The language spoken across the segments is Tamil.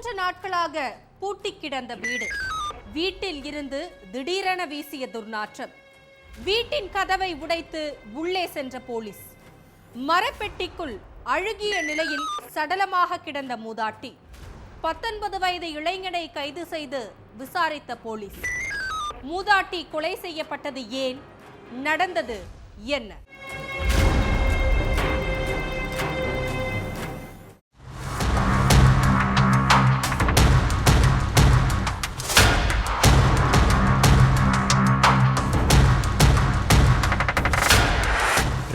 3 நாட்களாக பூட்டி கிடந்த வீடு. வீட்டில் இருந்து திடீரென வீசிய துர்நாற்றம். வீட்டின் கதவை உடைத்து உள்ளே சென்ற போலீஸ். மரப்பெட்டிக்குள் அழுகிய நிலையில் சடலமாக கிடந்த மூதாட்டி. 19 வயது இளைஞனை கைது செய்து விசாரித்த போலீஸ். மூதாட்டி கொலை செய்யப்பட்டது ஏன்? நடந்தது என்ன?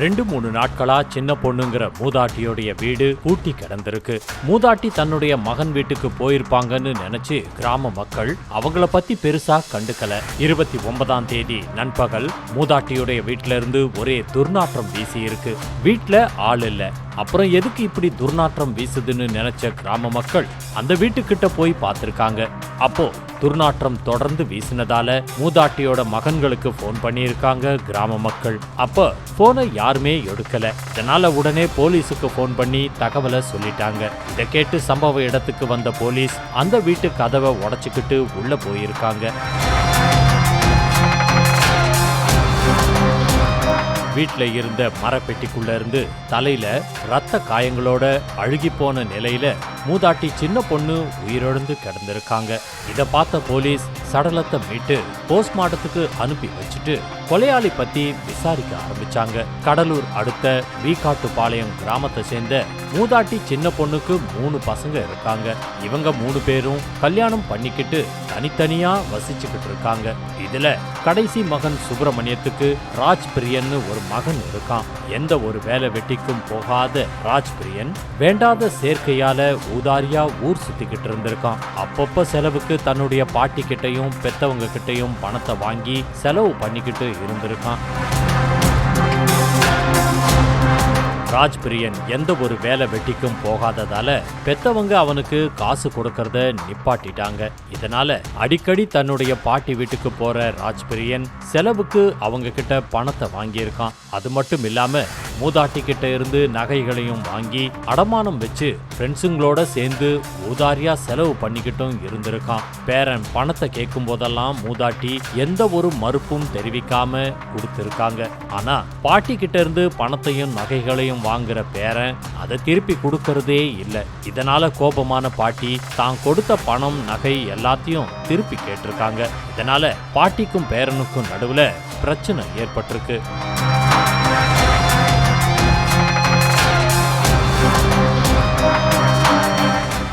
ரெண்டு 3 நாட்களா சின்ன பொண்ணுங்கிற மூதாட்டியோடைய வீடு பூட்டி கிடந்திருக்கு. மூதாட்டி தன்னுடைய மகன் வீட்டுக்கு போயிருப்பாங்கன்னு நினைச்சு கிராம மக்கள் அவங்கள பத்தி பெருசா கண்டுக்கல. 29ஆம் தேதி நண்பகல் மூதாட்டியோடைய வீட்டுல இருந்து ஒரே துர்நாற்றம் வீசி இருக்கு. வீட்டுல ஆள் இல்ல. அப்புறம் எதுக்கு இப்படி துர்நாற்றம் வீசுதுன்னு நினைச்ச கிராம மக்கள் அந்த வீட்டுக்கிட்ட போய் பார்த்திருக்காங்க. அப்போ துர்நாற்றம் தொடர்ந்து வீசினதால மூதாட்டியோட மகன்களுக்கு போன் பண்ணியிருக்காங்க கிராம மக்கள். அப்ப போனை யாருமே எடுக்கல. இதனால உடனே போலீஸுக்கு போன் பண்ணி தகவலை சொல்லிட்டாங்க. இதை கேட்டு சம்பவ இடத்துக்கு வந்த போலீஸ் அந்த வீட்டு கதவை உடைச்சுக்கிட்டு உள்ள போயிருக்காங்க. வீட்டுல இருந்த மரப்பெட்டிக்குள்ள இருந்து தலையில ரத்த காயங்களோட அழுகி போன நிலையில மூதாட்டி சின்ன பொண்ணு உயிரிழந்து கிடந்திருக்காங்க. இத பார்த்த போலீஸ் சடலத்தை மீட்டு போஸ்ட்மார்ட்டத்துக்கு அனுப்பி வச்சுட்டு கொலையாளி பத்தி விசாரிக்க ஆரம்பிச்சாங்க. கடலூர் அடுத்த வீக்காட்டுப்பாளையம் கிராமத்தை சேர்ந்த மூதாட்டி சின்ன பொண்ணுக்கு 3 பசங்க இருக்காங்க. இவங்க 3 பேரும் கல்யாணம் பண்ணிக்கிட்டு தனித்தனியா வசிச்சுக்கிட்டு இருக்காங்க. இதுல கடைசி மகன் சுப்பிரமணியத்துக்கு ராஜ்பிரியன் ஒரு மகன் இருக்கான். எந்த ஒரு வேலை வெட்டிக்கும் போகாத ராஜ்பிரியன் வேண்டாத சேர்க்கையால ஊதாரியா ஊர் சுத்திக்கிட்டு இருந்திருக்கான். அப்பப்ப செலவுக்கு தன்னுடைய பாட்டி கிட்டையும் பெத்தவங்க கிட்டையும் பணத்தை வாங்கி செலவு பண்ணிக்கிட்டு இருந்திருக்கான். ராஜ்பிரியன் எந்த ஒரு வேலை வெட்டிக்கும் போகாததால பெத்தவங்க அவனுக்கு காசு கொடுக்கறத நிப்பாட்டிட்டாங்க. இதனால அடிக்கடி தன்னுடைய பாட்டி வீட்டுக்கு போற ராஜ்பிரியன் செலவுக்கு அவங்க கிட்ட பணத்தை வாங்கியிருக்கான். அது மட்டும் இல்லாம மூதாட்டி கிட்ட இருந்து நகைகளையும் வாங்கி அடமானம் வச்சு ஃப்ரெண்ட்ஸுங்களோட சேர்ந்து ஊதாரியா செலவு பண்ணிக்கிட்டும் இருந்திருக்கான். பேரன் பணத்தை கேட்கும் போதெல்லாம் மூதாட்டி எந்த ஒரு மறுப்பும் தெரிவிக்காம கொடுத்திருக்காங்க. ஆனா பாட்டி கிட்ட இருந்து பணத்தையும் நகைகளையும் வாங்குற பேரன் அதை திருப்பி கொடுக்கறதே இல்லை. இதனால கோபமான பாட்டி தான் கொடுத்த பணம் நகை எல்லாத்தையும் திருப்பி கேட்டிருக்காங்க. இதனால பாட்டிக்கும் பேரனுக்கும் நடுவுல பிரச்சனை ஏற்பட்டிருக்கு.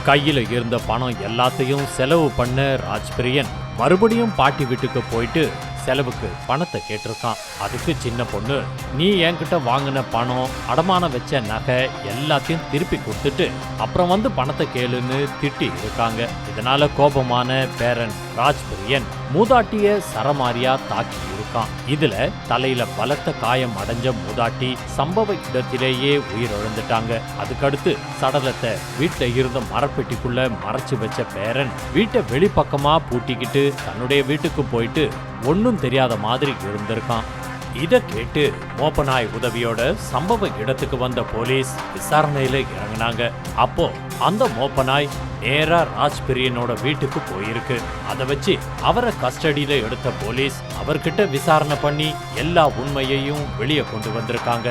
கையில இருந்த பணம் எல்லாத்தையும் செலவு பண்ண ராஜ்பிரியன் மறுபடியும் பாட்டி வீட்டுக்கு போயிட்டு செலவுக்கு பணத்தை கேட்டிருக்கான். அதுக்கு சின்ன பொண்ணு, நீ என்கிட்ட வாங்கின பணம் அடமானம் வச்ச நகை எல்லாத்தையும் திருப்பி கொடுத்துட்டு அப்புறம் வந்து பணத்தை கேளுன்னு திட்டி இருக்காங்க. இதனால கோபமான பேரன் ராஜ்பிரியன் மூதாட்டிய சரமாரியா தாக்கி இருக்கான். இதுல தலையில பலத்த காயம் அடைஞ்ச மூதாட்டி சம்பவ இடத்திலேயே உயிரிழந்துட்டாங்க. அதுக்கடுத்து சடலத்தை வீட்டுல இருந்த மரப்பெட்டிக்குள்ள மறைச்சு வச்ச பேரன் வீட்டை வெளிப்பக்கமா பூட்டிக்கிட்டு தன்னுடைய வீட்டுக்கு போயிட்டு ஒன்னும் தெரியாத மாதிரி இருந்திருக்கான். இதை கேட்டு மோப்பநாய் உதவியோட சம்பவ இடத்துக்கு வந்த போலீஸ் விசாரணையில இறங்கினாங்க. அப்போ அந்த மோப்பநாய் நேரா ராஜ்பிரியனோட வீட்டுக்கு போயிருக்கு. அதை வச்சு அவரை கஸ்டடியில எடுத்த போலீஸ் அவர்கிட்ட விசாரணை பண்ணி எல்லா உண்மையையும் வெளியே கொண்டு வந்திருக்காங்க.